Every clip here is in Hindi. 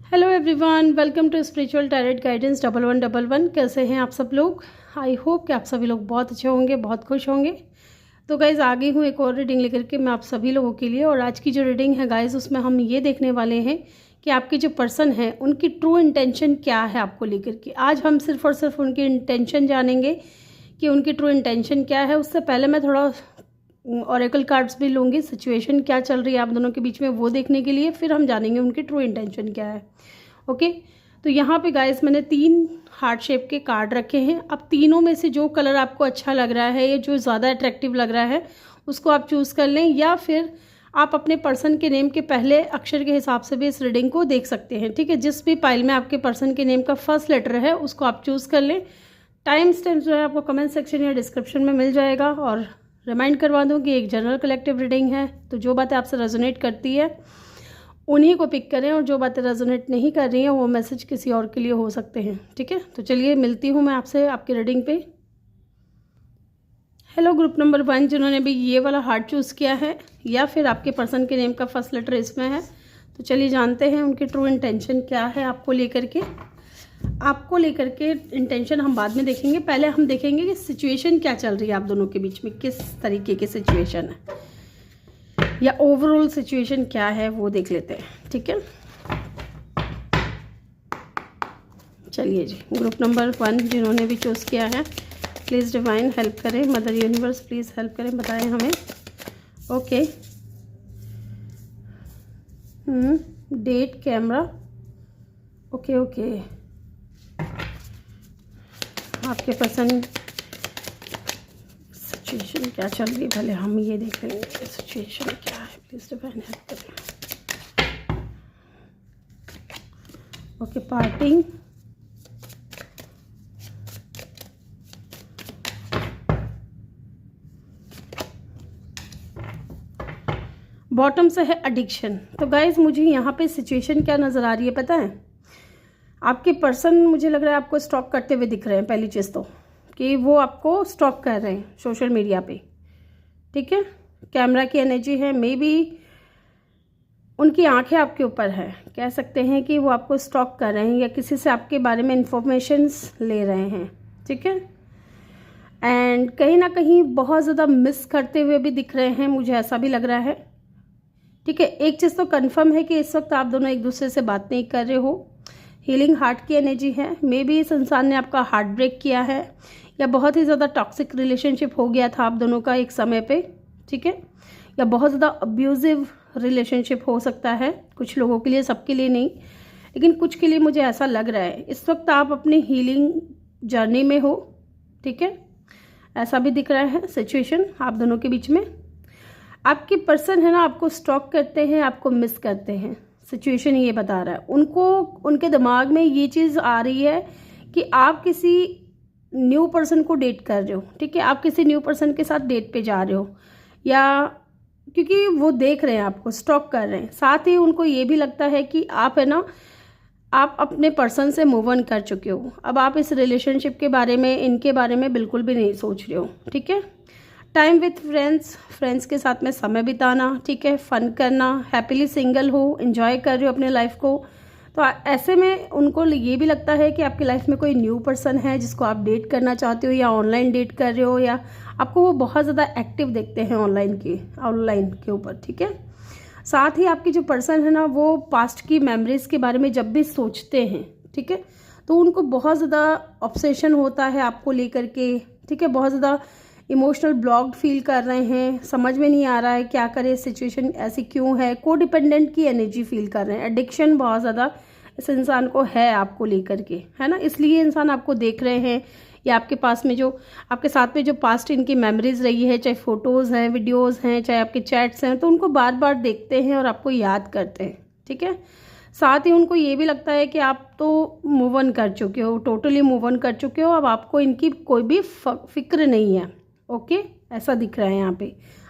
Hello everyone, welcome to spiritual tarot guidance 1111। कैसे हैं आप सब लोग? आई होप कि आप सभी लोग बहुत अच्छे होंगे, बहुत खुश होंगे। तो गाइज़ आ गई हूँ एक और रीडिंग लेकर के मैं आप सभी लोगों के लिए। और आज की जो रीडिंग है गाइज़, उसमें हम ये देखने वाले हैं कि आपके जो पर्सन है उनकी ट्रू इंटेंशन क्या है आपको लेकर के। आज हम सिर्फ और सिर्फ उनकी इंटेंशन जानेंगे कि उनकी ट्रू इंटेंशन क्या है। उससे पहले मैं थोड़ा ऑरेकल कार्ड्स भी लूँगी, सिचुएशन क्या चल रही है आप दोनों के बीच में वो देखने के लिए, फिर हम जानेंगे उनकी ट्रू इंटेंशन क्या है। ओके, तो यहाँ पे गाइस मैंने 3 हार्ट शेप के कार्ड रखे हैं। अब तीनों में से जो कलर आपको अच्छा लग रहा है या जो ज़्यादा अट्रैक्टिव लग रहा है उसको आप चूज़ कर लें, या फिर आप अपने पर्सन के नेम के पहले अक्षर के हिसाब से भी इस रीडिंग को देख सकते हैं। ठीक है, जिस भी पाइल में आपके पर्सन के नेम का फर्स्ट लेटर है उसको आप चूज़ कर लें। टाइम स्टैम्प जो है आपको कमेंट सेक्शन या डिस्क्रिप्शन में मिल जाएगा। और रिमाइंड करवा दूँ कि एक जनरल कलेक्टिव रीडिंग है, तो जो बातें आपसे रेजोनेट करती है उन्हीं को पिक करें, और जो बातें रेजोनेट नहीं कर रही हैं वो मैसेज किसी और के लिए हो सकते हैं। ठीक है, तो चलिए मिलती हूँ मैं आपसे आपकी रीडिंग पे। हेलो ग्रुप नंबर 1 जिन्होंने भी ये वाला हार्ट चूज़ किया है, या फिर आपके पर्सन के नेम का फर्स्ट लेटर इसमें है, तो चलिए जानते हैं उनकी ट्रू इंटेंशन क्या है आपको लेकर के। आपको लेकर के इंटेंशन हम बाद में देखेंगे, पहले हम देखेंगे कि सिचुएशन क्या चल रही है आप दोनों के बीच में, किस तरीके की सिचुएशन है या ओवरऑल सिचुएशन क्या है वो देख लेते हैं। ठीक है, चलिए जी, ग्रुप नंबर 1 जिन्होंने भी चूज़ किया है प्लीज़ डिवाइन हेल्प करें, मदर यूनिवर्स प्लीज़ हेल्प करें, बताएं हमें। Okay, date camera, okay okay, आपके पसंद सिचुएशन क्या चल रही है भले हम ये देख लेंगे सिचुएशन क्या है, प्लीज़ डिवाइन हेल्प करें। ओके, पार्टिंग, बॉटम से है एडिक्शन। तो गाइज मुझे यहाँ पे सिचुएशन क्या नज़र आ रही है पता है? आपके पर्सन मुझे लग रहा है आपको स्टॉक करते हुए दिख रहे हैं। पहली चीज़ तो कि वो आपको स्टॉक कर रहे हैं सोशल मीडिया पे। ठीक है, कैमरा की एनर्जी है, मे बी उनकी आंखें आपके ऊपर है, कह सकते हैं कि वो आपको स्टॉक कर रहे हैं या किसी से आपके बारे में इंफॉर्मेशंस ले रहे हैं। ठीक है, एंड कहीं ना कहीं बहुत ज़्यादा मिस करते हुए भी दिख रहे हैं, मुझे ऐसा भी लग रहा है। ठीक है, एक चीज़ तो कंफर्म है कि इस वक्त आप दोनों एक दूसरे से बात नहीं कर रहे हो। हीलिंग हार्ट की एनर्जी है, मे बी इस इंसान ने आपका हार्ट ब्रेक किया है या बहुत ही ज़्यादा टॉक्सिक रिलेशनशिप हो गया था आप दोनों का एक समय पे। ठीक है, या बहुत ज़्यादा अब्यूजिव रिलेशनशिप हो सकता है कुछ लोगों के लिए, सबके लिए नहीं, लेकिन कुछ के लिए मुझे ऐसा लग रहा है। इस वक्त आप अपनी हीलिंग जर्नी में हो। ठीक है, ऐसा भी दिख रहा है सिचुएशन आप दोनों के बीच में। आपके पर्सन है ना आपको स्टॉक करते हैं, आपको मिस करते हैं, सिचुएशन ये बता रहा है। उनको उनके दिमाग में ये चीज़ आ रही है कि आप किसी न्यू पर्सन को डेट कर रहे हो। ठीक है, आप किसी न्यू पर्सन के साथ डेट पे जा रहे हो, या क्योंकि वो देख रहे हैं आपको स्टॉक कर रहे हैं। साथ ही उनको ये भी लगता है कि आप है ना आप अपने पर्सन से मूव ऑन कर चुके हो, अब आप इस रिलेशनशिप के बारे में, इनके बारे में बिल्कुल भी नहीं सोच रहे हो। ठीक है, टाइम विथ फ्रेंड्स के साथ में समय बिताना, ठीक है, फन करना, हैप्पीली सिंगल हो, एंजॉय कर रहे हो अपने लाइफ को। तो ऐसे में उनको ये भी लगता है कि आपकी लाइफ में कोई न्यू पर्सन है जिसको आप डेट करना चाहते हो, या ऑनलाइन डेट कर रहे हो, या आपको वो बहुत ज़्यादा एक्टिव देखते हैं ऑनलाइन के ऊपर। ठीक है, साथ ही आपकी जो पर्सन है ना वो पास्ट की मेमोरीज़ के बारे में जब भी सोचते हैं, ठीक है, तो उनको बहुत ज़्यादा ऑब्सेशन होता है आपको लेकर के। ठीक है, बहुत ज़्यादा इमोशनल ब्लॉक्ड फील कर रहे हैं, समझ में नहीं आ रहा है क्या करें, सिचुएशन ऐसी क्यों है, को डिपेंडेंट की एनर्जी फील कर रहे हैं। एडिक्शन बहुत ज़्यादा इस इंसान को है आपको लेकर के, है ना, इसलिए इंसान आपको देख रहे हैं, या आपके पास में जो आपके साथ में जो पास्ट इनकी मेमोरीज रही है, चाहे फ़ोटोज़ हैं, वीडियोज़ हैं, चाहे आपके चैट्स हैं, तो उनको बार बार देखते हैं और आपको याद करते हैं। ठीक है, साथ ही उनको ये भी लगता है कि आप तो मूव ऑन कर चुके हो, टोटली मूव ऑन कर चुके हो, अब आपको इनकी कोई भी फिक्र नहीं है। ओके, ऐसा दिख रहा है यहाँ पे।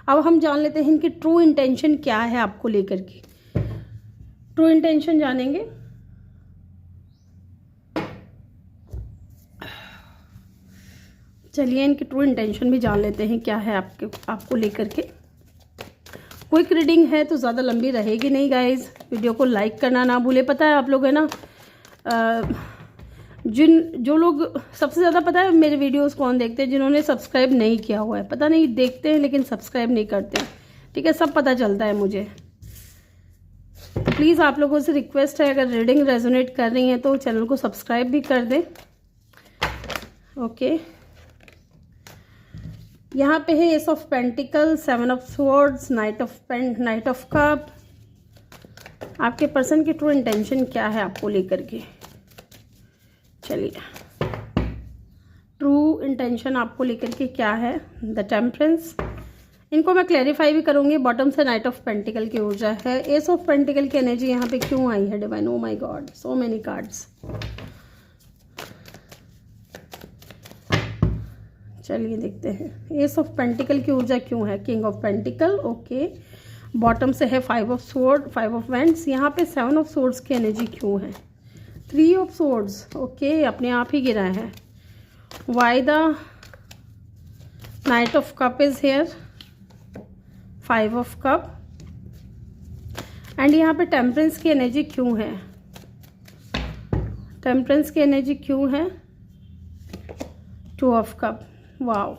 अब हम जान लेते हैं इनकी ट्रू इंटेंशन क्या है आपको लेकर के। ट्रू इंटेंशन जानेंगे। चलिए इनकी ट्रू इंटेंशन भी जान लेते हैं क्या है आपको लेकर के। क्विक रीडिंग है तो ज़्यादा लंबी रहेगी नहीं गाइज। वीडियो को लाइक करना ना भूले। पता है आप लोग है ना, जो लोग सबसे ज़्यादा पता है मेरे वीडियोस कौन देखते हैं, जिन्होंने सब्सक्राइब नहीं किया हुआ है। पता नहीं देखते हैं लेकिन सब्सक्राइब नहीं करते। ठीक है, सब पता चलता है मुझे। तो प्लीज़ आप लोगों से रिक्वेस्ट है, अगर रीडिंग रेजोनेट कर रही हैं तो चैनल को सब्सक्राइब भी कर दें। ओके, यहाँ पे है S of pentacle, 7 of swords, night of cup. आपके पर्सन की ट्रू इंटेंशन क्या है आपको लेकर के? चलिए, ट्रू इंटेंशन आपको लेकर के क्या है? The temperance. इनको मैं क्लैरिफाई भी करूंगी। बॉटम से नाइट ऑफ पेंटिकल की ऊर्जा है। एस ऑफ पेंटिकल की एनर्जी यहाँ पे क्यों आई है divine? O my God, so many cards. चलिए देखते हैं एस ऑफ पेंटिकल की ऊर्जा क्यों है। King of pentacle, okay. Bottom से है 5 ऑफ स्वॉर्ड, 5 ऑफ वैंड्स। यहाँ पे 7 ऑफ स्वॉर्ड्स की एनर्जी क्यों है? 3 ऑफ स्वॉर्ड्स, ओके, अपने आप ही गिरा है। Why the night of cup is here, 5 of cup. And यहाँ पे टेम्परेंस की एनर्जी क्यों है? टेम्परेंस की एनर्जी क्यों है? 2 of cup, wow.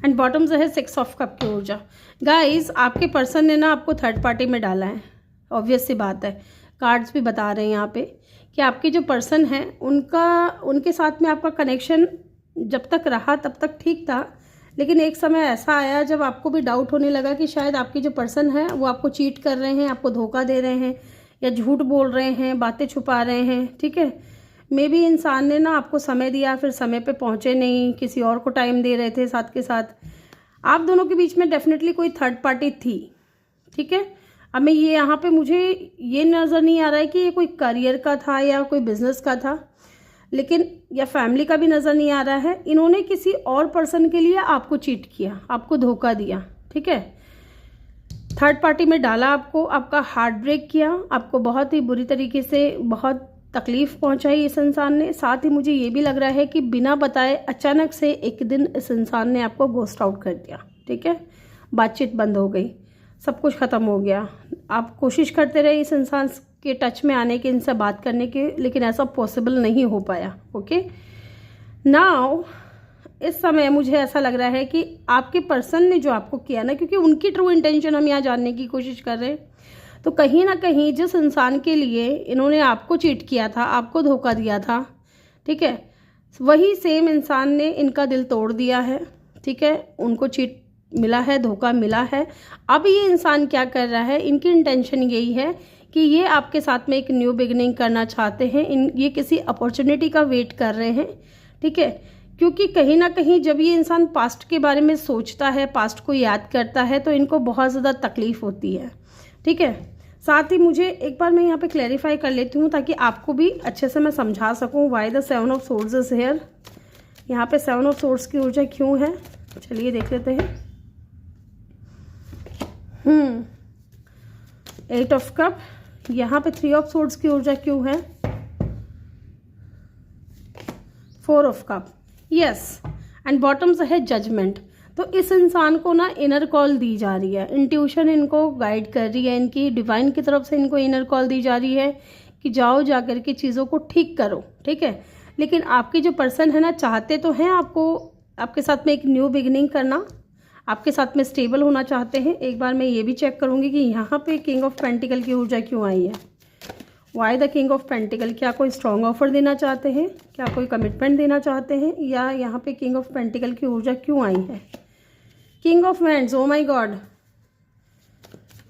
And bottom से है 6 ऑफ कप की ऊर्जा। गाइस, आपके पर्सन ने ना आपको थर्ड पार्टी में डाला है, ऑब्वियस सी बात है। कार्ड्स भी बता रहे हैं यहाँ पे कि आपके जो पर्सन है उनके साथ में आपका कनेक्शन जब तक रहा तब तक ठीक था, लेकिन एक समय ऐसा आया जब आपको भी डाउट होने लगा कि शायद आपके जो पर्सन है वो आपको चीट कर रहे हैं, आपको धोखा दे रहे हैं, या झूठ बोल रहे हैं, बातें छुपा रहे हैं। ठीक है, मे बी इंसान ने ना आपको समय दिया, फिर समय पे पहुंचे नहीं, किसी और को टाइम दे रहे थे साथ के साथ। आप दोनों के बीच में डेफिनेटली कोई थर्ड पार्टी थी। ठीक है, अब मैं ये यहाँ पे मुझे ये नज़र नहीं आ रहा है कि ये कोई करियर का था या कोई बिजनेस का था, लेकिन या फैमिली का भी नज़र नहीं आ रहा है। इन्होंने किसी और पर्सन के लिए आपको चीट किया, आपको धोखा दिया। ठीक है, थर्ड पार्टी में डाला आपको, आपका हार्ट ब्रेक किया, आपको बहुत ही बुरी तरीके से बहुत तकलीफ पहुंचाई इस इंसान ने। साथ ही मुझे ये भी लग रहा है कि बिना बताए अचानक से एक दिन इस इंसान ने आपको गोस्ट आउट कर दिया। ठीक है, बातचीत बंद हो गई, सब कुछ ख़त्म हो गया। आप कोशिश करते रहे इस इंसान के टच में आने के, इनसे बात करने के, लेकिन ऐसा पॉसिबल नहीं हो पाया। ओके, नाउ इस समय मुझे ऐसा लग रहा है कि आपके पर्सन ने जो आपको किया ना, क्योंकि उनकी ट्रू इंटेंशन हम यहाँ जानने की कोशिश कर रहे हैं, तो कहीं ना कहीं जिस इंसान के लिए इन्होंने आपको चीट किया था, आपको धोखा दिया था, ठीक है, वही सेम इंसान ने इनका दिल तोड़ दिया है। ठीक है, उनको चीट मिला है, धोखा मिला है। अब ये इंसान क्या कर रहा है, इनकी इंटेंशन यही है कि ये आपके साथ में एक न्यू बिगिनिंग करना चाहते हैं। ये किसी अपॉर्चुनिटी का वेट कर रहे हैं। ठीक है, क्योंकि कहीं ना कहीं जब ये इंसान पास्ट के बारे में सोचता है, पास्ट को याद करता है, तो इनको बहुत ज़्यादा तकलीफ होती है। ठीक है, साथ ही मुझे एक बार मैं यहाँ पे क्लैरिफाई कर लेती हूँ ताकि आपको भी अच्छे से मैं समझा सकूँ। Why the 7 of swords is here, यहाँ पे 7 ऑफ सोर्ड्स की ऊर्जा क्यों है? चलिए देख लेते हैं। 8 ऑफ कप, यहाँ पे 3 ऑफ सोर्ड्स की ऊर्जा क्यों है? 4 of cup, yes. And bottom से है जजमेंट। तो इस इंसान को ना इनर कॉल दी जा रही है, इंट्यूशन इनको गाइड कर रही है, इनकी डिवाइन की तरफ से इनको इनर कॉल दी जा रही है कि जाओ जाकर के चीज़ों को ठीक करो। ठीक है, लेकिन आपके जो पर्सन है ना, चाहते तो हैं आपको, आपके साथ में एक न्यू बिगिनिंग करना, आपके साथ में स्टेबल होना चाहते हैं। एक बार मैं ये भी चेक करूंगी कि यहाँ पे किंग ऑफ पेंटिकल की ऊर्जा क्यों आई है। Why the king of pentacle, क्या कोई स्ट्रॉन्ग ऑफर देना चाहते हैं, क्या कोई कमिटमेंट देना चाहते हैं, या यहाँ पे किंग ऑफ पेंटिकल की ऊर्जा क्यों आई है? King of wands, O my God,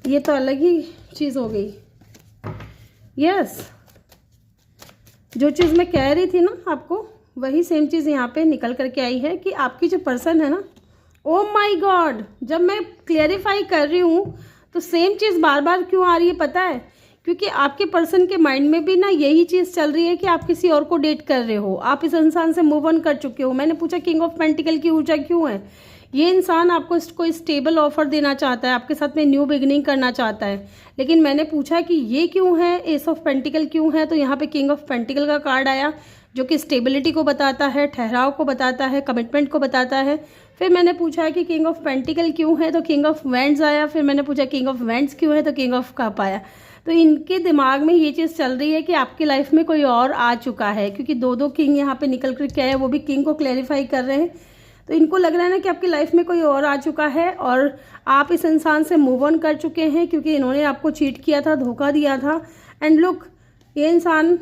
ये तो अलग ही चीज़ हो गई। यस, जो चीज़ मैं कह रही थी ना आपको, वही सेम चीज़ यहाँ पे निकल करके आई है कि आपकी जो पर्सन है ना, ओ माय गॉड, जब मैं क्लियरिफाई कर रही हूँ तो सेम चीज़ बार बार क्यों आ रही है पता है? क्योंकि आपके पर्सन के माइंड में भी ना यही चीज़ चल रही है कि आप किसी और को डेट कर रहे हो, आप इस इंसान से मूव ऑन कर चुके हो। मैंने पूछा किंग ऑफ पेंटिकल की ऊर्जा क्यों है, ये इंसान आपको कोई स्टेबल ऑफर देना चाहता है, आपके साथ में न्यू बिगिनिंग करना चाहता है। लेकिन मैंने पूछा कि ये क्यों है, एस ऑफ पेंटिकल क्यों है, तो यहाँ पे किंग ऑफ पेंटिकल का कार्ड आया, जो कि स्टेबिलिटी को बताता है, ठहराव को बताता है, कमिटमेंट को बताता है। फिर मैंने पूछा कि किंग ऑफ पेंटिकल क्यों है, तो किंग ऑफ वैंड्स आया। फिर मैंने पूछा किंग ऑफ वैंड्स क्यों है, तो किंग ऑफ कप आया। तो इनके दिमाग में ये चीज़ चल रही है कि आपकी लाइफ में कोई और आ चुका है, क्योंकि दो किंग यहाँ पे निकल कर क्या है, वो भी किंग को क्लैरिफाई कर रहे हैं। तो इनको लग रहा है ना कि आपकी लाइफ में कोई और आ चुका है और आप इस इंसान से मूव ऑन कर चुके हैं, क्योंकि इन्होंने आपको चीट किया था, धोखा दिया था। एंड लुक, ये इंसान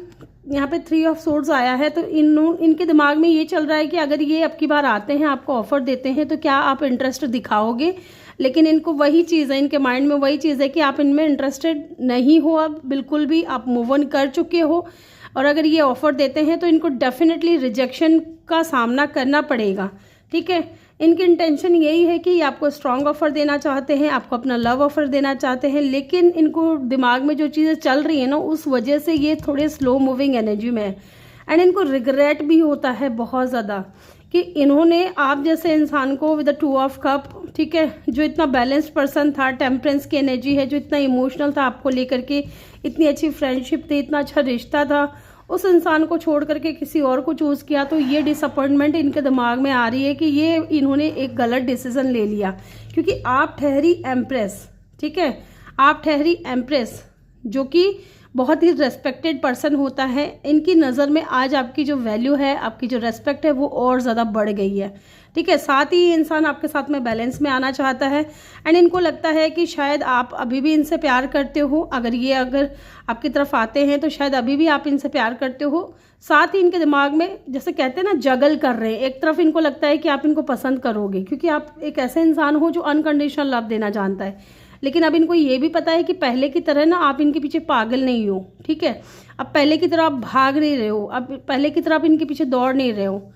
यहाँ पे 3 ऑफ सोर्ड्स आया है। तो इनके दिमाग में ये चल रहा है कि अगर ये अब की बार आते हैं, आपको ऑफर देते हैं, तो क्या आप इंटरेस्ट दिखाओगे। लेकिन इनको वही चीज़ है, इनके माइंड में वही चीज़ है कि आप इनमें इंटरेस्टेड नहीं हो, अब बिल्कुल भी, आप मूव ऑन कर चुके हो। और अगर ये ऑफर देते हैं तो इनको डेफिनेटली रिजेक्शन का सामना करना पड़ेगा। ठीक है, इनकी इंटेंशन यही है कि आपको स्ट्रॉन्ग ऑफर देना चाहते हैं, आपको अपना लव ऑफर देना चाहते हैं। लेकिन इनको दिमाग में जो चीज़ें चल रही है ना, उस वजह से ये थोड़े स्लो मूविंग एनर्जी में है। एंड इनको रिग्रेट भी होता है बहुत ज़्यादा कि इन्होंने आप जैसे इंसान को विद द 2 ऑफ कप, ठीक है, जो इतना बैलेंस्ड पर्सन था, टेम्परेंस की एनर्जी है, जो इतना इमोशनल था आपको लेकर के, इतनी अच्छी फ्रेंडशिप थी, इतना अच्छा रिश्ता था, उस इंसान को छोड़ करके किसी और को चूज़ किया। तो ये डिसअपॉइंटमेंट इनके दिमाग में आ रही है कि ये इन्होंने एक गलत डिसीजन ले लिया, क्योंकि आप ठहरी एम्प्रेस, ठीक है, आप ठहरी एम्प्रेस, जो कि बहुत ही रेस्पेक्टेड पर्सन होता है। इनकी नज़र में आज आपकी जो वैल्यू है, आपकी जो रेस्पेक्ट है, वो और ज़्यादा बढ़ गई है। ठीक है, साथ ही ये इंसान आपके साथ में बैलेंस में आना चाहता है। एंड इनको लगता है कि शायद आप अभी भी इनसे प्यार करते हो, अगर आपकी तरफ आते हैं तो शायद अभी भी आप इनसे प्यार करते हो। साथ ही इनके दिमाग में, जैसे कहते हैं ना, जगल कर रहे हैं। एक तरफ इनको लगता है कि आप इनको पसंद करोगे, क्योंकि आप एक ऐसे इंसान हो जो अनकंडीशनल लव देना जानता है। लेकिन अब इनको ये भी पता है कि पहले की तरह ना आप इनके पीछे पागल नहीं हो। ठीक है, अब पहले की तरह आप भाग नहीं रहे हो, अब पहले की तरह आप इनके पीछे दौड़ नहीं रहे हो।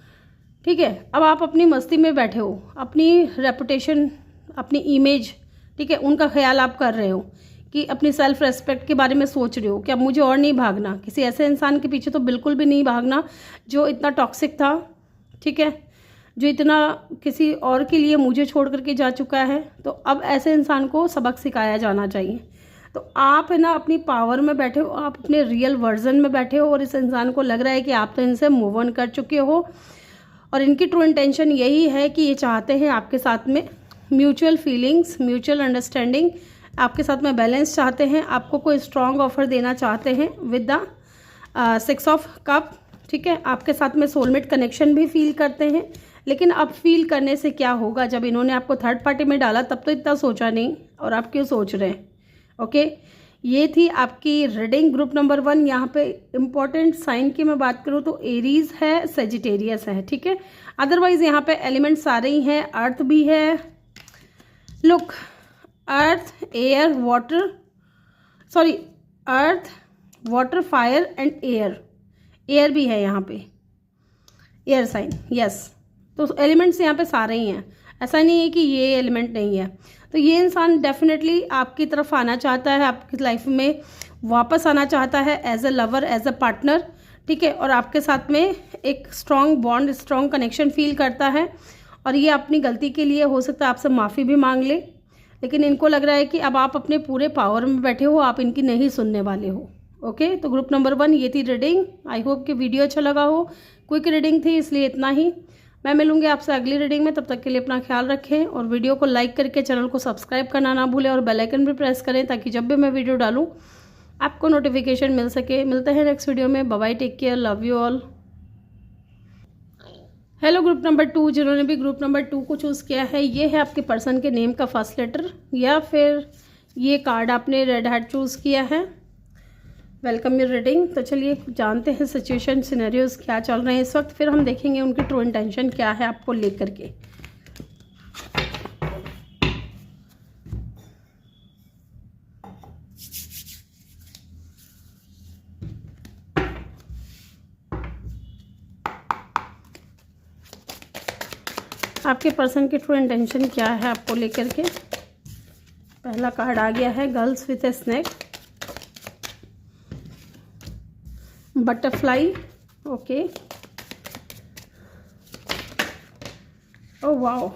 ठीक है, अब आप अपनी मस्ती में बैठे हो, अपनी रेपुटेशन, अपनी इमेज, ठीक है, उनका ख्याल आप कर रहे हो, कि अपनी सेल्फ रेस्पेक्ट के बारे में सोच रहे हो कि अब मुझे और नहीं भागना, किसी ऐसे इंसान के पीछे तो बिल्कुल भी नहीं भागना जो इतना टॉक्सिक था। ठीक है, जो इतना किसी और के लिए मुझे छोड़ करके जा चुका है। तो अब ऐसे इंसान को सबक सिखाया जाना चाहिए। तो आप है ना अपनी पावर में बैठे हो, आप अपने रियल वर्जन में बैठे हो, और इस इंसान को लग रहा है कि आप तो इनसे मूव ऑन कर चुके हो। और इनकी ट्रू इंटेंशन यही है कि ये चाहते हैं आपके साथ में म्यूचुअल फीलिंग्स, म्यूचुअल अंडरस्टैंडिंग, आपके साथ में बैलेंस चाहते हैं, आपको कोई स्ट्रॉन्ग ऑफर देना चाहते हैं विद द 6 ऑफ कप। ठीक है, आपके साथ में सोलमेट कनेक्शन भी फील करते हैं। लेकिन अब फील करने से क्या होगा, जब इन्होंने आपको थर्ड पार्टी में डाला तब तो इतना सोचा नहीं, और आप क्यों सोच रहे हैं। ओके, ये थी आपकी रीडिंग ग्रुप नंबर 1। यहाँ पे इम्पॉर्टेंट साइन की मैं बात करूँ तो एरीज है, सेजिटेरियस है। ठीक है, अदरवाइज यहाँ पे एलिमेंट सारे ही हैं, अर्थ भी है, look, earth, air, water, sorry, earth, water, fire and air, air भी है यहाँ पे, एयर साइन, यस। तो एलिमेंट्स यहाँ पे सारे ही हैं, ऐसा नहीं है कि ये एलिमेंट नहीं है। तो ये इंसान डेफिनेटली आपकी तरफ आना चाहता है, आपकी लाइफ में वापस आना चाहता है as a lover, as a partner. ठीक है, और आपके साथ में एक strong bond, strong connection feel करता है। और ये अपनी गलती के लिए हो सकता है आपसे माफ़ी भी मांग ले, लेकिन इनको लग रहा है कि अब आप अपने पूरे पावर में बैठे हो, आप इनकी नहीं सुनने वाले हो। ओके, तो ग्रुप नंबर 1 ये थी रीडिंग। आई होप कि वीडियो अच्छा लगा हो, क्विक रीडिंग थी इसलिए इतना ही। मैं मिलूंगी आपसे अगली रीडिंग में, तब तक के लिए अपना ख्याल रखें, और वीडियो को लाइक करके चैनल को सब्सक्राइब करना ना भूलें, और बेल आइकन भी प्रेस करें ताकि जब भी मैं वीडियो डालूं आपको नोटिफिकेशन मिल सके। मिलते हैं नेक्स्ट वीडियो में, bye bye, take care, love you all. Hello group number 2, जिन्होंने भी ग्रुप नंबर 2 को चूज़ किया है, ये है आपके पर्सन के नेम का फर्स्ट लेटर, या फिर ये कार्ड आपने रेड हार्ट चूज़ किया है। Welcome your reading. तो चलिए जानते हैं सिचुएशन, सिनेरियोज क्या चल रहे हैं इस वक्त, फिर हम देखेंगे उनकी ट्रू इंटेंशन क्या है आपको लेकर के। आपके पर्सन की ट्रू इंटेंशन क्या है आपको लेकर के। पहला कार्ड आ गया है girls with a snake, butterfly, okay, oh wow,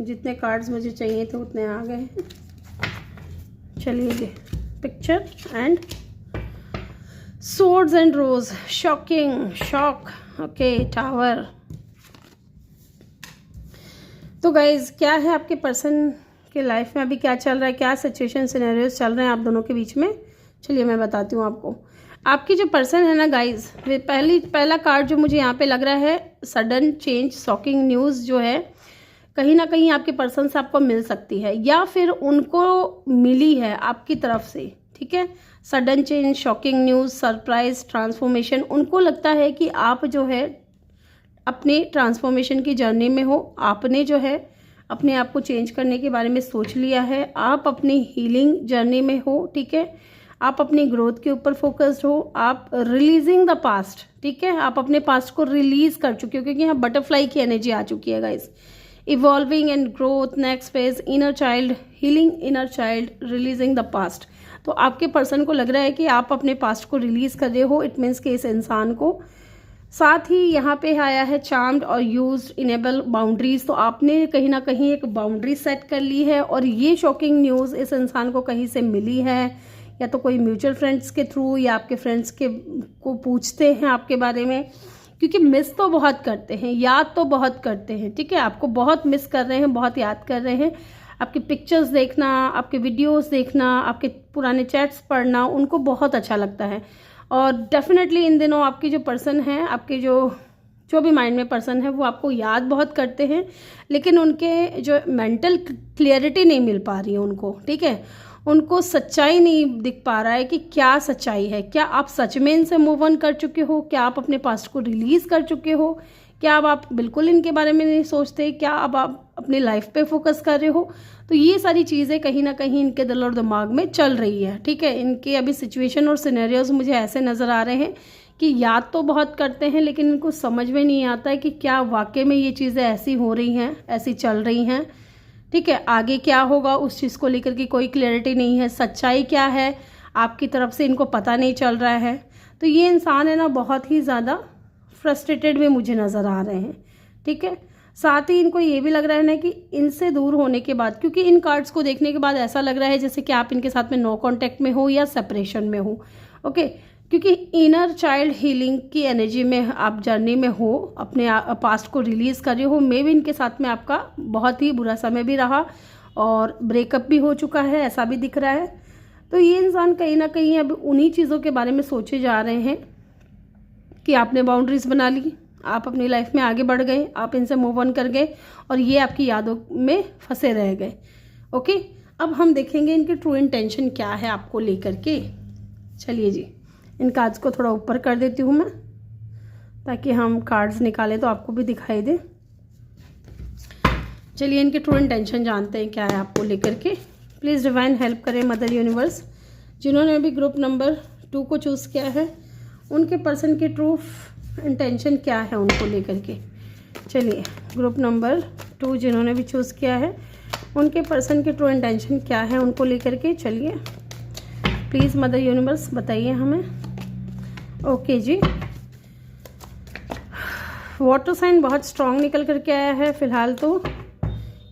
जितने कार्ड्स मुझे चाहिए थे उतने आ गए हैं। चलिए जी, picture and swords and rose, shocking, shock, okay, tower। तो गाइज क्या है आपके पर्सन के लाइफ में अभी क्या चल रहा है, क्या सिचुएशन सिनेरियोस चल रहे हैं आप दोनों के बीच में, चलिए मैं बताती हूँ आपको। आपकी जो पर्सन है ना गाइज, पहला कार्ड जो मुझे यहाँ पे लग रहा है सडन चेंज, शॉकिंग न्यूज़ जो है कहीं ना कहीं आपके पर्सन से आपको मिल सकती है या फिर उनको मिली है आपकी तरफ से, ठीक है। Sudden change, shocking news, surprise, transformation, उनको लगता है कि आप जो है अपने ट्रांसफॉर्मेशन की जर्नी में हो, आपने जो है अपने आप को चेंज करने के बारे में सोच लिया है, आप अपनी हीलिंग जर्नी में हो, ठीक है। आप अपनी ग्रोथ के ऊपर फोकस्ड हो, आप रिलीजिंग द पास्ट, ठीक है, आप अपने पास्ट को रिलीज कर चुके हो क्योंकि यहाँ बटरफ्लाई की एनर्जी आ चुकी है guys. Evolving and growth, next phase, inner child, healing inner child, releasing the past. तो आपके पर्सन को लग रहा है कि आप अपने पास्ट को रिलीज कर रहे हो, इट मीन्स कि इस इंसान को। साथ ही यहाँ पे आया है चार्म्ड और यूज्ड, इनेबल बाउंड्रीज, तो आपने कहीं ना कहीं एक बाउंड्री सेट कर ली है और ये शॉकिंग न्यूज़ इस इंसान को कहीं से मिली है, या तो कोई म्यूचुअल फ्रेंड्स के थ्रू या आपके फ्रेंड्स के को पूछते हैं आपके बारे में, क्योंकि मिस तो बहुत करते हैं, याद तो बहुत करते हैं, ठीक है। आपको बहुत मिस कर रहे हैं, बहुत याद कर रहे हैं। आपकी पिक्चर्स देखना, आपके वीडियोस देखना, आपके पुराने चैट्स पढ़ना उनको बहुत अच्छा लगता है। और डेफिनेटली इन दिनों आपकी जो पर्सन है, आपके जो भी माइंड में पर्सन है वो आपको याद बहुत करते हैं, लेकिन उनके जो मेंटल क्लियरिटी नहीं मिल पा रही है उनको, ठीक है। उनको सच्चाई नहीं दिख पा रहा है कि क्या सच्चाई है। क्या आप सच में इनसे मूव ऑन कर चुके हो? क्या आप अपने पास्ट को रिलीज कर चुके हो? क्या अब आप बिल्कुल इनके बारे में नहीं सोचते? क्या अब आप अपनी लाइफ पे फोकस कर रहे हो? तो ये सारी चीज़ें कहीं ना कहीं इनके दिल और दिमाग में चल रही है, ठीक है। इनके अभी सिचुएशन और सिनेरियोज मुझे ऐसे नज़र आ रहे हैं कि याद तो बहुत करते हैं, लेकिन इनको समझ में नहीं आता है कि क्या वाकई में ये चीज़ें ऐसी हो रही हैं, ऐसी चल रही हैं, ठीक है। आगे क्या होगा उस चीज़ को लेकर के कोई क्लैरिटी नहीं है। सच्चाई क्या है आपकी तरफ से इनको पता नहीं चल रहा है। तो ये इंसान है ना बहुत ही ज़्यादा फ्रस्ट्रेटेड में मुझे नज़र आ रहे हैं, ठीक है। साथ ही इनको ये भी लग रहा है ना कि इनसे दूर होने के बाद, क्योंकि इन कार्ड्स को देखने के बाद ऐसा लग रहा है जैसे कि आप इनके साथ में नो कांटेक्ट में हो या सेपरेशन में हो, ओके। क्योंकि इनर चाइल्ड हीलिंग की एनर्जी में आप जर्नी में हो, अपने पास्ट को रिलीज कर रहे हो। मे भी इनके साथ में आपका बहुत ही बुरा समय भी रहा और ब्रेकअप भी हो चुका है, ऐसा भी दिख रहा है। तो ये इंसान कहीं ना कहीं अब उन्हीं चीज़ों के बारे में सोचे जा रहे हैं कि आपने बाउंड्रीज बना ली, आप अपनी लाइफ में आगे बढ़ गए, आप इनसे मूव ऑन कर गए और ये आपकी यादों में फंसे रह गए, ओके। अब हम देखेंगे इनके ट्रू इंटेंशन क्या है आपको लेकर के। चलिए जी, इन कार्ड्स को थोड़ा ऊपर कर देती हूँ मैं ताकि हम कार्ड्स निकालें तो आपको भी दिखाई दे। चलिए इनके ट्रू इंटेंशन जानते हैं क्या है आपको लेकर के। प्लीज़ डिवाइन हेल्प करें मदर यूनिवर्स। जिन्होंने अभी ग्रुप नंबर 2 को चूज़ किया है, उनके पर्सन की ट्रू इंटेंशन क्या है उनको लेकर के। चलिए ग्रुप नंबर 2 जिन्होंने भी चूज़ किया है, उनके पर्सन की ट्रू इंटेंशन क्या है उनको लेकर के। चलिए प्लीज़ मदर यूनिवर्स बताइए हमें। ओके जी, वाटर साइन बहुत स्ट्रांग निकल करके आया है फिलहाल। तो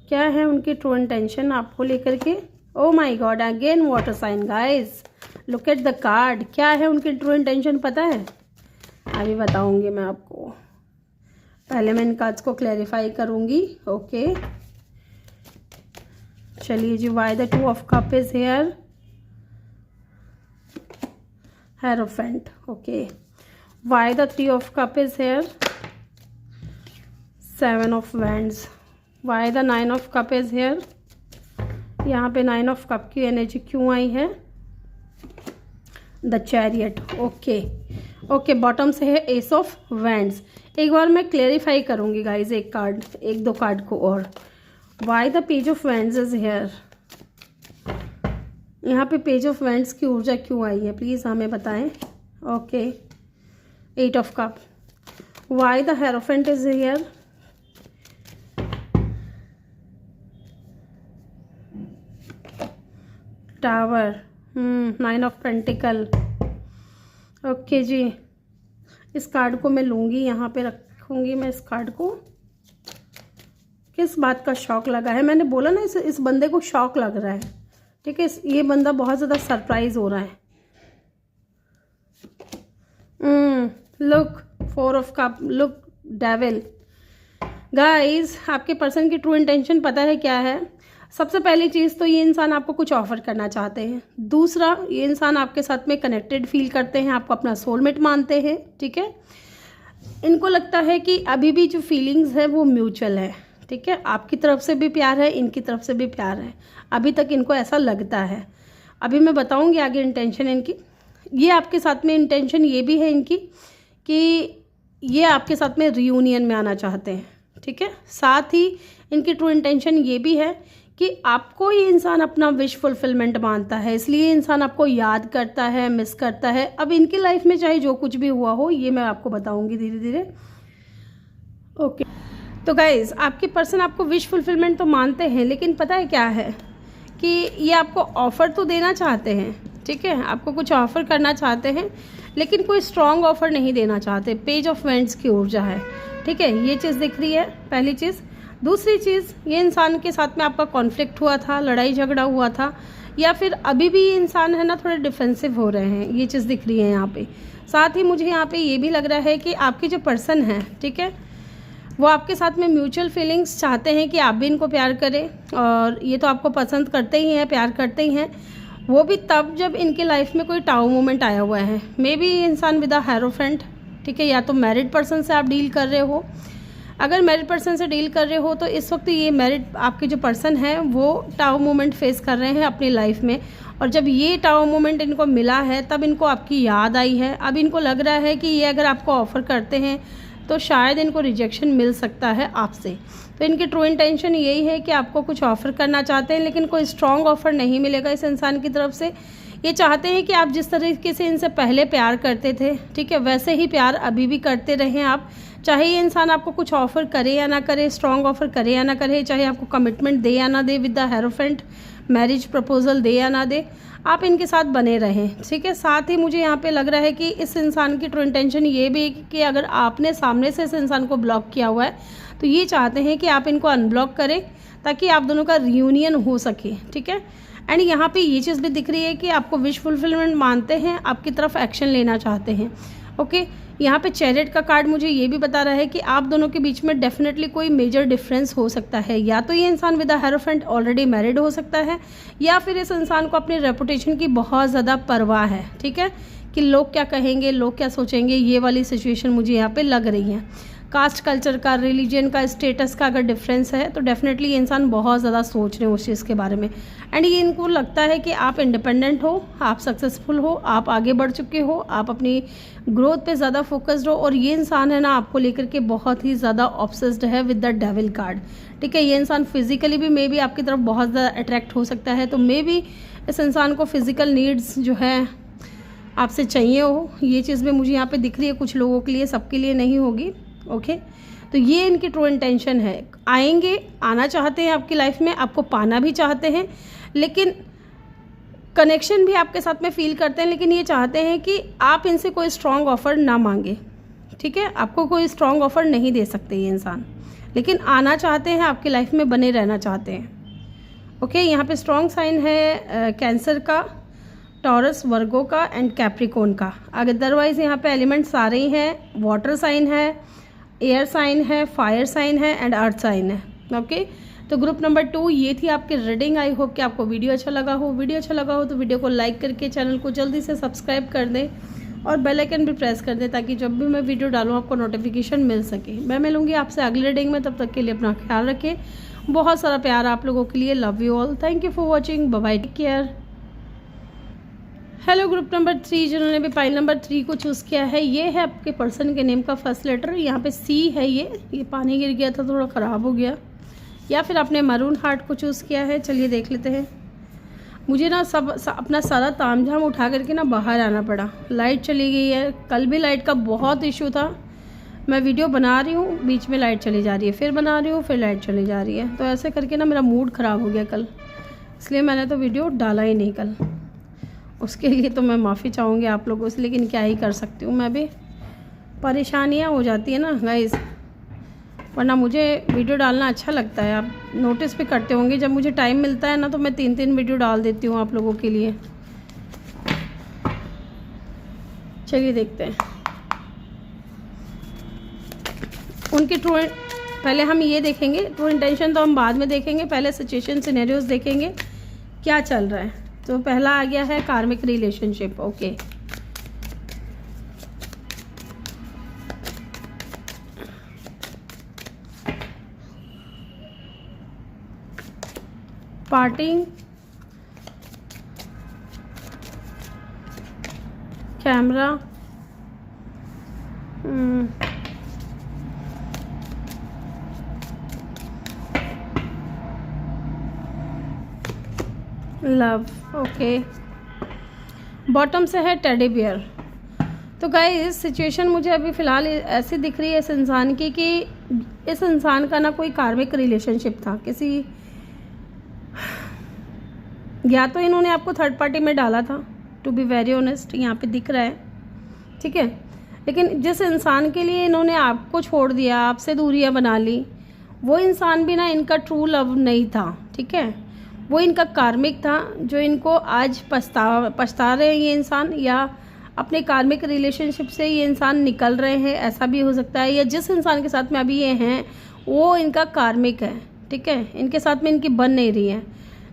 क्या है उनकी ट्रू इंटेंशन आपको लेकर के। Oh my God, again water sign guys, look at the card. क्या है उनकी ट्रू इंटेंशन पता है? अभी बताऊंगी मैं आपको, पहले मैं इन कार्ड्स को क्लैरिफाई करूंगी, ओके। चलिए जी, why the 2 of cup is here, hierophant, okay. Why the 3 of cup is here, 7 of wands. Why the 9 of cup is here, यहाँ पे 9 ऑफ कप की एनर्जी क्यों आई है? The chariot, okay okay. Bottom से है एस ऑफ वैंड्स। एक बार मैं क्लेरिफाई करूंगी गाइज, एक दो कार्ड को और। Why the page of wands is here, यहाँ पे पेज ऑफ वैंड्स की ऊर्जा क्यों आई है प्लीज हमें बताएं, okay. 8 of cup. Why the hierophant is here, tower, 9 of pentacle, okay जी। इस कार्ड को मैं लूँगी, यहाँ पे रखूँगी मैं इस कार्ड को, किस बात का शौक लगा है? मैंने बोला ना इस बंदे को शौक लग रहा है, ठीक है। ये बंदा बहुत ज़्यादा सरप्राइज हो रहा है। Look 4 of cup, look devil. Guys, आपके पर्सन की ट्रू इंटेंशन पता है क्या है? सबसे पहली चीज़ तो ये इंसान आपको कुछ ऑफर करना चाहते हैं। दूसरा, ये इंसान आपके साथ में कनेक्टेड फील करते हैं, आपको अपना सोलमेट मानते हैं, ठीक है। इनको लगता है कि अभी भी जो फीलिंग्स है वो म्यूचुअल है, ठीक है। आपकी तरफ से भी प्यार है, इनकी तरफ से भी प्यार है, अभी तक इनको ऐसा लगता है। अभी मैं बताऊंगी आगे इंटेंशन इनकी। ये आपके साथ में इंटेंशन ये भी है इनकी कि ये आपके साथ में रियूनियन में आना चाहते हैं, ठीक है। साथ ही इनकी ट्रू इंटेंशन ये भी है कि आपको ये इंसान अपना विश फुलफिलमेंट मानता है, इसलिए इंसान आपको याद करता है, मिस करता है। अब इनकी लाइफ में चाहे जो कुछ भी हुआ हो, ये मैं आपको बताऊंगी धीरे धीरे, ओके। तो गाइज, आपके पर्सन आपको विश फुलफिलमेंट तो मानते हैं, लेकिन पता है क्या है कि ये आपको ऑफ़र तो देना चाहते हैं, ठीक है। आपको कुछ ऑफ़र करना चाहते हैं, लेकिन कोई स्ट्रॉन्ग ऑफ़र नहीं देना चाहते। पेज ऑफ वेंट्स की ऊर्जा है, ठीक है। ये चीज़ दिख रही है, पहली चीज़। दूसरी चीज़, ये इंसान के साथ में आपका कॉन्फ्लिक्ट हुआ था, लड़ाई झगड़ा हुआ था, या फिर अभी भी ये इंसान है ना थोड़े डिफेंसिव हो रहे हैं, ये चीज़ दिख रही है यहाँ पे। साथ ही मुझे यहाँ पे ये भी लग रहा है कि आपके जो पर्सन है, ठीक है, वो आपके साथ में म्यूचुअल फीलिंग्स चाहते हैं कि आप भी इनको प्यार करें, और ये तो आपको पसंद करते ही हैं, प्यार करते ही हैं। वो भी तब जब इनके लाइफ में कोई टाउ मोमेंट आया हुआ है। मे बी ये इंसान विद अ हेरोफेंट, ठीक है, या तो मैरिड पर्सन से आप डील कर रहे हो। अगर मैरिड पर्सन से डील कर रहे हो तो इस वक्त ये मैरिड आपके जो पर्सन है वो टाउ मोमेंट फेस कर रहे हैं अपनी लाइफ में, और जब ये टाउ मोमेंट इनको मिला है तब इनको आपकी याद आई है। अब इनको लग रहा है कि ये अगर आपको ऑफ़र करते हैं तो शायद इनको रिजेक्शन मिल सकता है आपसे। तो इनकी ट्रू इंटेंशन यही है कि आपको कुछ ऑफ़र करना चाहते हैं, लेकिन कोई स्ट्रॉन्ग ऑफ़र नहीं मिलेगा इस इंसान की तरफ से। ये चाहते हैं कि आप जिस तरीके से इनसे पहले प्यार करते थे, ठीक है, वैसे ही प्यार अभी भी करते रहें आप। चाहे ये इंसान आपको कुछ ऑफ़र करे या ना करे, स्ट्रॉन्ग ऑफ़र करे या ना करे, चाहे आपको कमिटमेंट दे या ना दे, with the hierophant marriage proposal दे या ना दे, आप इनके साथ बने रहें, ठीक है। साथ ही मुझे यहाँ पे लग रहा है कि इस इंसान की ट्रू इंटेंशन ये भी कि अगर आपने सामने से इस इंसान को ब्लॉक किया हुआ है तो ये चाहते हैं कि आप इनको अनब्लॉक करें ताकि आप दोनों का रियूनियन हो सके, ठीक है। एंड यहाँ पे ये चीज़ भी दिख रही है कि आपको विश फुलफिलमेंट मानते हैं, आपकी तरफ एक्शन लेना चाहते हैं, ओके। यहाँ पे चैरियट का कार्ड मुझे ये भी बता रहा है कि आप दोनों के बीच में डेफिनेटली कोई मेजर डिफरेंस हो सकता है। या तो ये इंसान with a hierophant already married हो सकता है, या फिर इस इंसान को अपनी रेपुटेशन की बहुत ज़्यादा परवाह है, ठीक है, कि लोग क्या कहेंगे, लोग क्या सोचेंगे। ये वाली सिचुएशन मुझे यहाँ पे लग रही है। कास्ट कल्चर का, रिलीजन का, स्टेटस का अगर डिफरेंस है तो डेफिनेटली ये इंसान बहुत ज़्यादा सोच रहे हैं उस चीज़ के बारे में। एंड ये इनको लगता है कि आप इंडिपेंडेंट हो, आप सक्सेसफुल हो, आप आगे बढ़ चुके हो, आप अपनी ग्रोथ पे ज़्यादा फोकस्ड हो, और ये इंसान है ना आपको लेकर के बहुत ही ज़्यादा ऑब्सेस्ड है विद द डेविल कार्ड, ठीक है। ये इंसान फिजिकली भी मे बी आपकी तरफ बहुत ज़्यादा अट्रैक्ट हो सकता है, तो मे बी इस इंसान को फिजिकल नीड्स जो है आपसे चाहिए हो। ये चीज़ भी मुझे यहाँ पे दिख रही है, कुछ लोगों के लिए, सबके लिए नहीं होगी, ओके। तो ये इनकी ट्रू इंटेंशन है। आएंगे, आना चाहते हैं आपकी लाइफ में, आपको पाना भी चाहते हैं, लेकिन कनेक्शन भी आपके साथ में फील करते हैं, लेकिन ये चाहते हैं कि आप इनसे कोई स्ट्रॉन्ग ऑफ़र ना मांगे, ठीक है। आपको कोई स्ट्रॉन्ग ऑफ़र नहीं दे सकते ये इंसान, लेकिन आना चाहते हैं, आपकी लाइफ में बने रहना चाहते हैं, ओके। यहाँ पे स्ट्रॉन्ग साइन है कैंसर का, टॉरस, वर्गो का एंड कैप्रिकॉन का। अदरवाइज़ यहाँ पे एलिमेंट सारे ही हैं। वाटर साइन है, एयर साइन है, फायर साइन है एंड अर्थ साइन है, ओके। तो ग्रुप नंबर 2 ये थी आपकी रीडिंग। आई होप कि आपको वीडियो अच्छा लगा हो। वीडियो अच्छा लगा हो तो वीडियो को लाइक करके चैनल को जल्दी से सब्सक्राइब कर दें और बेल आइकन भी प्रेस कर दें, ताकि जब भी मैं वीडियो डालूँ आपको नोटिफिकेशन मिल सके। मैं मिलूँगी आपसे अगली रीडिंग में, तब तक के लिए अपना ख्याल रखें। बहुत सारा प्यार आप लोगों के लिए। Love you all, thank you for watching, bye bye, take care. Hello group number 3 जिन्होंने भी पाइल नंबर 3 को चूज़ किया है, ये है आपके पर्सन के नेम का फर्स्ट लेटर। यहाँ पे सी है, ये पानी गिर गया था, थोड़ा ख़राब हो गया, या फिर आपने मरून हार्ट को चूज़ किया है। चलिए देख लेते हैं। मुझे ना अपना सारा तामझाम उठा करके ना बाहर आना पड़ा। लाइट चली गई है, कल भी लाइट का बहुत इशू था। मैं वीडियो बना रही हूँ, बीच में लाइट चली जा रही है, फिर बना रही हूँ, फिर लाइट चली जा रही है, तो ऐसे करके ना मेरा मूड ख़राब हो गया कल, इसलिए मैंने तो वीडियो डाला ही नहीं कल। उसके लिए तो मैं माफ़ी चाहूँगी आप लोगों से, लेकिन क्या ही कर सकती हूँ, मैं भी परेशानियाँ हो जाती है ना गाइस। वरना मुझे वीडियो डालना अच्छा लगता है। आप नोटिस भी करते होंगे, जब मुझे टाइम मिलता है ना तो मैं 3-3 वीडियो डाल देती हूँ आप लोगों के लिए। चलिए देखते हैं उनकी पहले हम ये देखेंगे, ट्रू इंटेंशन तो हम बाद में देखेंगे, पहले सिचुएशन सिनेरियोज देखेंगे क्या चल रहा है। तो पहला आ गया है karmic relationship. Okay, parting, camera, love. Okay, bottom से है टेडी बियर। तो गाइस सिचुएशन मुझे अभी फ़िलहाल ऐसी दिख रही है इस इंसान की कि इस इंसान का ना कोई कार्मिक रिलेशनशिप था किसी, या तो इन्होंने आपको थर्ड पार्टी में डाला था, टू बी वेरी ऑनेस्ट यहाँ पे दिख रहा है, ठीक है। लेकिन जिस इंसान के लिए इन्होंने आपको छोड़ दिया, आपसे दूरियां बना ली, वो इंसान भी ना इनका ट्रू लव नहीं था, ठीक है। वो इनका कार्मिक था जो इनको आज पछता रहे हैं ये इंसान, या अपने कार्मिक रिलेशनशिप से ये इंसान निकल रहे हैं, ऐसा भी हो सकता है। या जिस इंसान के साथ में अभी ये हैं वो इनका कार्मिक है, ठीक है, इनके साथ में इनकी बन नहीं रही है।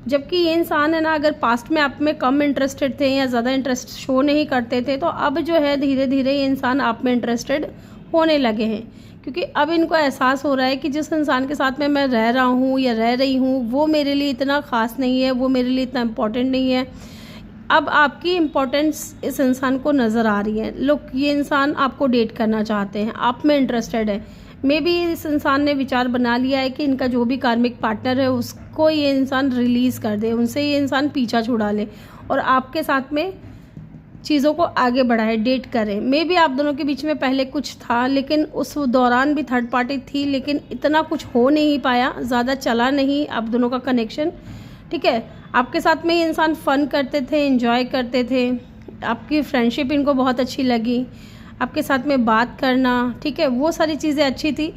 जबकि ये इंसान है ना, अगर पास्ट में आप में कम इंटरेस्टेड थे या ज़्यादा इंटरेस्ट शो नहीं करते थे, तो अब जो है धीरे धीरे ये इंसान आप में इंटरेस्टेड होने लगे हैं। क्योंकि अब इनको एहसास हो रहा है कि जिस इंसान के साथ में मैं रह रहा हूँ या रह रही हूँ वो मेरे लिए इतना ख़ास नहीं है, वो मेरे लिए इतना इम्पोर्टेंट नहीं है। अब आपकी इम्पोर्टेंस इस इंसान को नज़र आ रही है। लुक, ये इंसान आपको डेट करना चाहते हैं, आप में इंटरेस्टेड है। मे बी इस इंसान ने विचार बना लिया है कि इनका जो भी कार्मिक पार्टनर है उसको ये इंसान रिलीज़ कर दे, उनसे ये इंसान पीछा छुड़ा ले और आपके साथ में चीज़ों को आगे बढ़ाए, डेट करें। मे बी आप दोनों के बीच में पहले कुछ था, लेकिन उस दौरान भी थर्ड पार्टी थी, लेकिन इतना कुछ हो नहीं पाया, ज़्यादा चला नहीं आप दोनों का कनेक्शन, ठीक है। आपके साथ में ये इंसान फ़न करते थे, एंजॉय करते थे, आपकी फ्रेंडशिप इनको बहुत अच्छी लगी, आपके साथ में बात करना, ठीक है, वो सारी चीज़ें अच्छी थी।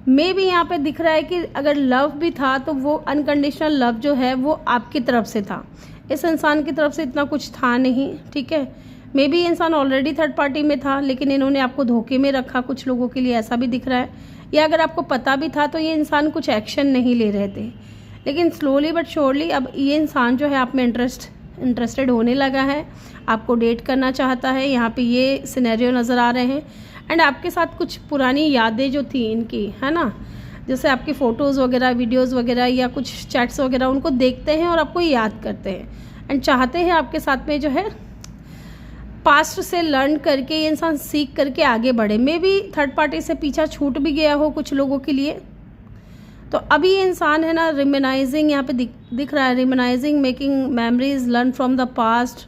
मे बी यहाँ पे दिख रहा है कि अगर लव भी था तो वो अनकंडीशनल लव जो है वो आपकी तरफ से था, इस इंसान की तरफ से इतना कुछ था नहीं, ठीक है। मे बी इंसान ऑलरेडी थर्ड पार्टी में था, लेकिन इन्होंने आपको धोखे में रखा, कुछ लोगों के लिए ऐसा भी दिख रहा है। या अगर आपको पता भी था तो ये इंसान कुछ एक्शन नहीं ले रहे थे, लेकिन स्लोली बट श्योरली अब ये इंसान जो है आप में इंटरेस्टेड होने लगा है, आपको डेट करना चाहता है। यहाँ पे ये सिनेरियो नज़र आ रहे हैं। एंड आपके साथ कुछ पुरानी यादें जो थी इनकी, है ना, जैसे आपकी फ़ोटोज़ वगैरह, वीडियोज़ वगैरह या कुछ चैट्स वगैरह, उनको देखते हैं और आपको याद करते हैं एंड चाहते हैं आपके साथ में जो है पास्ट से लर्न करके ये इंसान सीख करके आगे बढ़े। मे बी थर्ड पार्टी से पीछा छूट भी गया हो कुछ लोगों के लिए। तो अभी ये इंसान है ना रिमेनाइजिंग, यहाँ पे दिख रहा है reminiscing, making memories, learn from the past.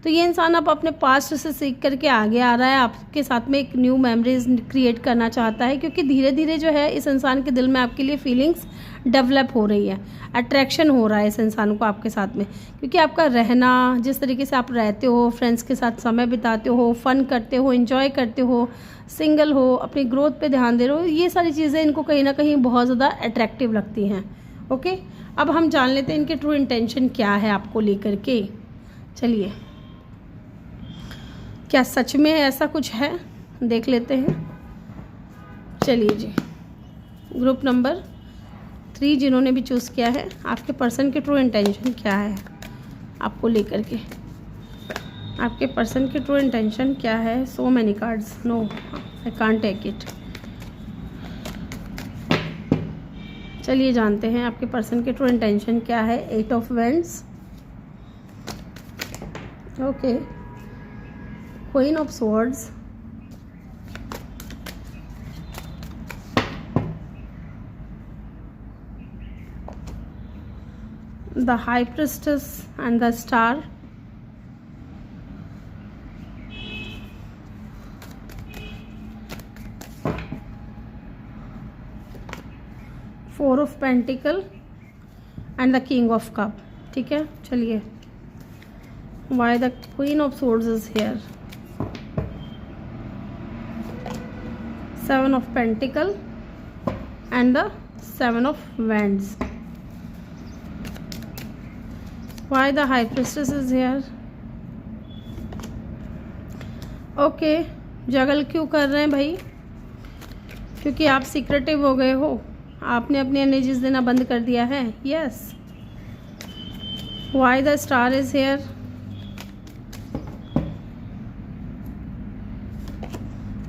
तो ये इंसान अब अपने पास्ट से सीख करके आगे आ रहा है, आपके साथ में एक न्यू मेमोरीज क्रिएट करना चाहता है, क्योंकि धीरे धीरे जो है इस इंसान के दिल में आपके लिए फीलिंग्स डेवलप हो रही है, अट्रैक्शन हो रहा है इस इंसान को आपके साथ में। क्योंकि आपका रहना, जिस तरीके से आप रहते हो, फ्रेंड्स के साथ समय बिताते हो, फन करते हो, एंजॉय करते हो, सिंगल हो, अपनी ग्रोथ पे ध्यान दे रहे हो, ये सारी चीज़ें इनको कहीं ना कहीं बहुत ज़्यादा अट्रैक्टिव लगती हैं। ओके, अब हम जान लेते हैं इनके ट्रू इंटेंशन क्या है आपको लेकर के। चलिए, क्या सच में ऐसा कुछ है, देख लेते हैं। चलिए जी, ग्रुप नंबर 3 जिन्होंने भी चूज़ किया है, आपके पर्सन के ट्रू इंटेंशन क्या है आपको लेकर के। आपके पर्सन की ट्रू इंटेंशन क्या है। So many cards, no I can't take it. चलिए जानते हैं आपके पर्सन के ट्रू इंटेंशन क्या है। 8 of vends, okay, queen of swords, the high priestess and the star, Four of Pentacle and the King of Cup, ठीक है। चलिए, why the Queen of Swords is here, 7 of Pentacle, and the 7 of Wands. Why the High Priestess is here? Okay, juggle क्यों कर रहे हैं भाई? क्योंकि आप सीक्रेटिव हो गए हो, आपने अपनी एनर्जीज देना बंद कर दिया है. Yes. Why the Star is here?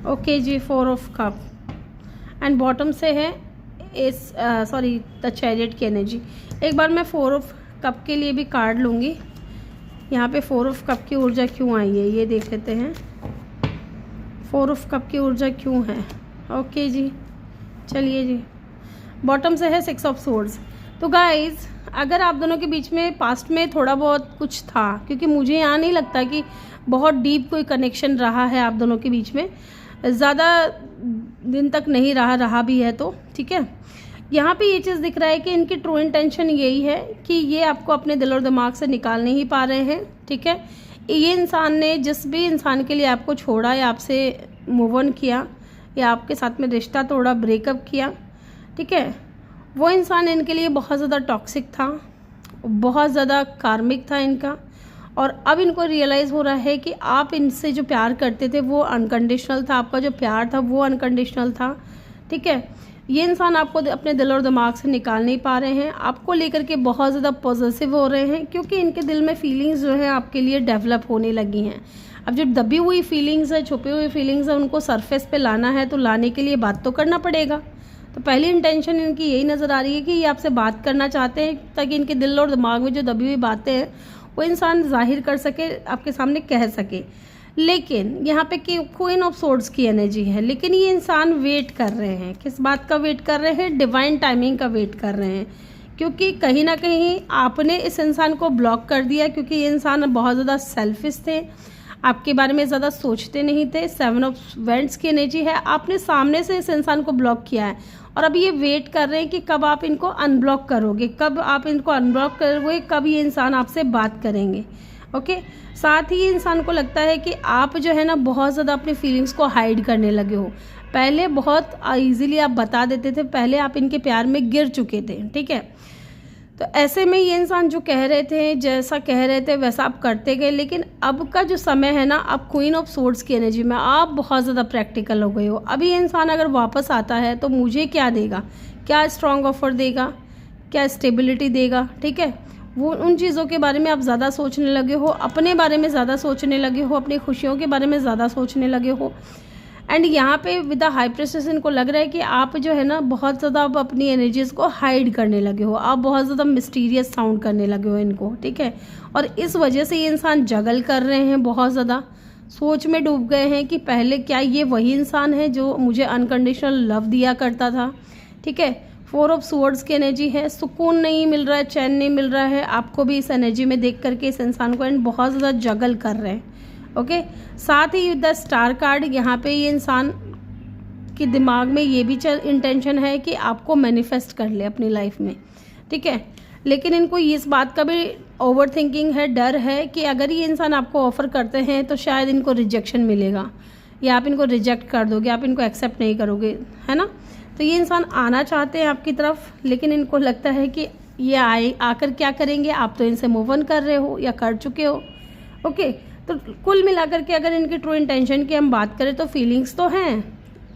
Okay जी, 4 ऑफ कप एंड बॉटम से है द चैरियट की एनर्जी. एक बार मैं 4 ऑफ कप के लिए भी कार्ड लूँगी. यहाँ पे 4 ऑफ कप की ऊर्जा क्यों आई है ये देख लेते हैं. 4 ऑफ कप की ऊर्जा क्यों है? ओके जी, चलिए जी. बॉटम से है 6 ऑफ सोर्ड्स. तो गाइज, अगर आप दोनों के बीच में पास्ट में थोड़ा बहुत कुछ था, क्योंकि मुझे यहाँ नहीं लगता कि बहुत डीप कोई कनेक्शन रहा है आप दोनों के बीच में, ज़्यादा दिन तक नहीं रहा भी है तो ठीक है. यहाँ पे ये चीज़ दिख रहा है कि इनकी ट्रू इंटेंशन यही है कि ये आपको अपने दिल और दिमाग से निकाल नहीं पा रहे हैं. ठीक है, ये इंसान ने जिस भी इंसान के लिए आपको छोड़ा या आपसे मूव ऑन किया या आपके साथ में रिश्ता तोड़ा, ब्रेकअप किया, ठीक है, वो इंसान इनके लिए बहुत ज़्यादा टॉक्सिक था, बहुत ज़्यादा कार्मिक था इनका. और अब इनको रियलाइज़ हो रहा है कि आप इनसे जो प्यार करते थे वो अनकंडीशनल था, आपका जो प्यार था वो अनकंडीशनल था. ठीक है, ये इंसान आपको अपने दिल और दिमाग से निकाल नहीं पा रहे हैं, आपको लेकर के बहुत ज़्यादा पॉजिटिव हो रहे हैं, क्योंकि इनके दिल में फीलिंग्स जो है आपके लिए डेवलप होने लगी हैं. अब जो दबी हुई फीलिंग्स है, छुपी हुई फीलिंग्स है, उनको सरफेस पे लाना है, तो लाने के लिए बात तो करना पड़ेगा. तो पहली इंटेंशन इनकी यही नज़र आ रही है कि ये आपसे बात करना चाहते हैं, ताकि इनके दिल और दिमाग में जो दबी हुई बातें हैं वो इंसान जाहिर कर सके, आपके सामने कह सके. लेकिन यहाँ पे कि क्वीन ऑफ सोर्ड्स की एनर्जी है, लेकिन ये इंसान वेट कर रहे हैं. किस बात का वेट कर रहे हैं? डिवाइन टाइमिंग का वेट कर रहे हैं, क्योंकि कहीं ना कहीं आपने इस इंसान को ब्लॉक कर दिया, क्योंकि ये इंसान बहुत ज़्यादा सेल्फिश थे, आपके बारे में ज़्यादा सोचते नहीं थे. 7 ऑफ वैंड्स की एनर्जी है, आपने सामने से इस इंसान को ब्लॉक किया है और अब ये वेट कर रहे हैं कि कब आप इनको अनब्लॉक करोगे, कब आप इनको अनब्लॉक करोगे, कब ये इंसान आपसे बात करेंगे. ओके. साथ ही इंसान को लगता है कि आप जो है ना बहुत ज़्यादा अपनी फीलिंग्स को हाइड करने लगे हो. पहले बहुत इजीली आप बता देते थे, पहले आप इनके प्यार में गिर चुके थे. ठीक है, तो ऐसे में ये इंसान जो कह रहे थे, जैसा कह रहे थे वैसा आप करते गए. लेकिन अब का जो समय है ना, अब क्वीन ऑफ सोर्ड्स की एनर्जी में आप बहुत ज़्यादा प्रैक्टिकल हो गए हो. अभी ये इंसान अगर वापस आता है तो मुझे क्या देगा, क्या स्ट्रॉन्ग ऑफर देगा, क्या स्टेबिलिटी देगा. ठीक है, वो उन चीज़ों के बारे में आप ज़्यादा सोचने लगे हो, अपने बारे में ज़्यादा सोचने लगे हो, अपनी खुशियों के बारे में ज़्यादा सोचने लगे हो. एंड यहाँ पे विद द हाई प्रिस्टेस इनको लग रहा है कि आप जो है ना बहुत ज़्यादा अब अपनी एनर्जीज़ को हाइड करने लगे हो, आप बहुत ज़्यादा मिस्टीरियस साउंड करने लगे हो इनको. ठीक है, और इस वजह से ये इंसान जगल कर रहे हैं, बहुत ज़्यादा सोच में डूब गए हैं कि पहले क्या ये वही इंसान है जो मुझे अनकंडीशनल लव दिया करता था. ठीक है, 4 ऑफ सोर्ड्स की एनर्जी है, सुकून नहीं मिल रहा है, चैन नहीं मिल रहा है आपको भी इस एनर्जी में देख करके इस इंसान को, एंड बहुत ज़्यादा जगल कर रहे हैं. ओके. साथ ही द स्टार कार्ड, यहाँ पे ये इंसान के दिमाग में ये भी इंटेंशन है कि आपको मैनिफेस्ट कर ले अपनी लाइफ में. ठीक है, लेकिन इनको इस बात का भी ओवर थिंकिंग है, डर है कि अगर ये इंसान आपको ऑफ़र करते हैं तो शायद इनको रिजेक्शन मिलेगा, या आप इनको रिजेक्ट कर दोगे, आप इनको एक्सेप्ट नहीं करोगे, है ना. तो ये इंसान आना चाहते हैं आपकी तरफ, लेकिन इनको लगता है कि ये आकर क्या करेंगे, आप तो इनसे मूव ऑन कर रहे हो या कर चुके हो. ओके. तो कुल मिलाकर के अगर इनकी ट्रू इंटेंशन की हम बात करें तो फीलिंग्स तो हैं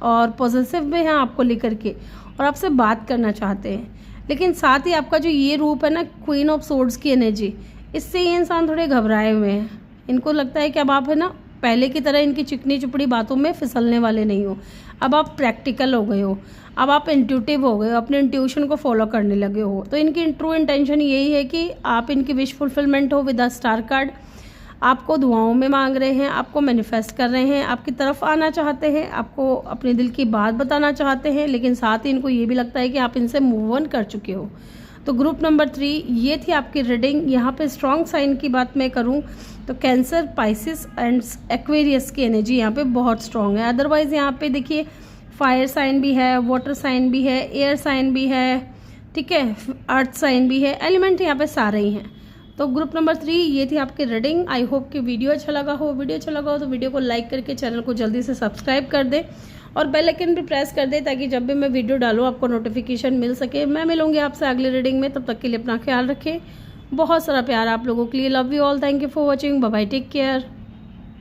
और पॉजिटिव भी हैं आपको लेकर के, और आपसे बात करना चाहते हैं. लेकिन साथ ही आपका जो ये रूप है ना, क्वीन ऑफ सोर्ड्स की एनर्जी, इससे ये इंसान थोड़े घबराए हुए हैं. इनको लगता है कि अब आप है ना पहले की तरह इनकी चिकनी चुपड़ी बातों में फिसलने वाले नहीं हो. अब आप प्रैक्टिकल हो गए हो, अब आप इंट्यूटिव हो गए हो, अपने इंट्यूशन को फॉलो करने लगे हो. तो इनकी ट्रू इंटेंशन यही है कि आप इनकी विश फुलफिलमेंट हो विद द स्टार कार्ड. आपको दुआओं में मांग रहे हैं, आपको मैनिफेस्ट कर रहे हैं, आपकी तरफ आना चाहते हैं, आपको अपने दिल की बात बताना चाहते हैं. लेकिन साथ ही इनको ये भी लगता है कि आप इनसे मूव ऑन कर चुके हो. तो ग्रुप नंबर 3 ये थी आपकी रीडिंग. यहाँ पे स्ट्रॉन्ग साइन की बात मैं करूँ तो कैंसर, पाइसिस एंड एक्वेरियस की एनर्जी यहाँ पे बहुत स्ट्रॉन्ग है. अदरवाइज़ यहाँ पे देखिए फायर साइन भी है, वाटर साइन भी है, एयर साइन भी है, ठीक है, अर्थ साइन भी है, एलिमेंट यहाँ पे सारे ही हैं. तो ग्रुप नंबर 3 ये थी आपकी रीडिंग. आई होप कि वीडियो अच्छा लगा हो. वीडियो अच्छा लगा हो तो वीडियो को लाइक करके चैनल को जल्दी से सब्सक्राइब कर दें और बेल आइकन भी प्रेस कर दे ताकि जब भी मैं वीडियो डालूँ आपको नोटिफिकेशन मिल सके। मैं मिलूंगी आपसे अगली रीडिंग में, तब तक के लिए अपना ख्याल रखें। बहुत सारा प्यार आप लोगों के लिए। Love you all, thank you for watching, bye bye, take care.